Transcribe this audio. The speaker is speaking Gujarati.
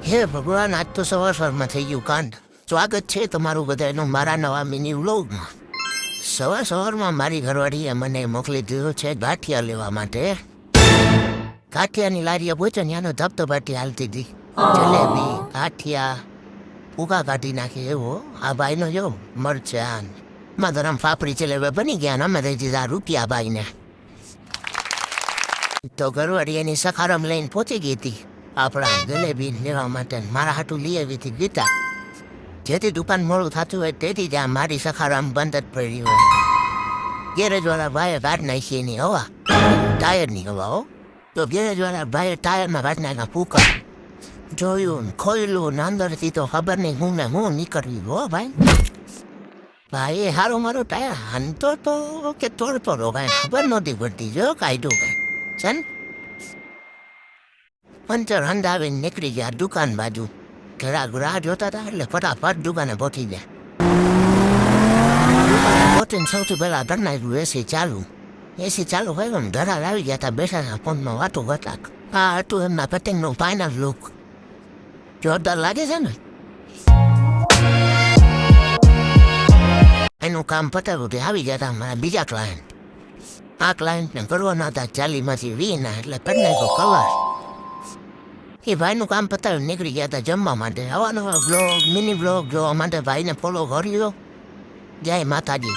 હે ભગવાન, આજ તો સવારમાં થઈ ગયું કાંડ. સ્વાગત છે તમારું બધાનું મારા નવા મિની વ્લોગમાં. સવારમાં મારી ઘરવાળીએ મને મોકલી દીધો છે ગાંઠિયા લેવા માટે. ગાંઠિયાની લારીએ પહોંચે ત્યાંનો ધબધબાટી હાલતી હતી. જલેબી, ગાંઠિયા, ઉગા કાઢી નાખી એવો. આ ભાઈનો જો મરચાં મધરમ ફાફડી જલેબી બની ગયા ને અમે દઈ દીધા રૂપિયા ભાઈને. તો ઘરવાળી એની સખારમ લઈને પહોંચી ગઈ હતી આપણા જલેબી લેવા માટે. મારા હાટું લઈ આવી હતી ગીતા. જેથી દુકાન મોડું થતું હોય તેથી જ્યાં મારી સખારામ બંધ જ પડી હોય. ગેરેજવાળા ભાઈએ કાઢ નાખી એની હવા, ટાયરની હવા. હો તો ગેરેજવાળા ભાઈએ ટાયરમાં કાઢ નાખ્યા ફૂકા. જોયું ખોયલું ને અંદરથી તો ખબર નહીં હું ને હું નીકળ્યું. હો ભાઈ, ભાઈ હારો મારો ટાયર હાનતો તો કે તોડતો તો કાંઈ ખબર નહોતી પડતી. જો કાઢ્યું કાંઈ છે ને. પંચર હંધાવીને નીકળી ગયા દુકાન બાજુ. ઘરા રાહ જોતા હતા એટલે ફટાફટ દુકાને પહોંચી ગયા. પહોંચીને સૌથી પહેલા ઘર નાખ્યું એસી ચાલુ. એસી ચાલુ હોય ને ઘરા આવી ગયા હતા, બેઠા હતા ફોનમાં વાતો કરતા. આ હતું એમના પતંગનું ફાઇનલ લુક. જોરદાર લાગે છે ને. એનું કામ પતાવ્યું તે આવી ગયા હતા મારા બીજા ક્લાયન્ટ. આ ક્લાયન્ટને કરવાના હતા 40માંથી 20 એટલે કરી નાખ્યો કલર. એ ભાઈનું કામ પતાવીને નીકળી ગયા હતા જમવા માટે. નવા બ્લોગ, મિની બ્લોગ જોવા માટે ભાઈને ફોલો કર્યો. જય માતાજી.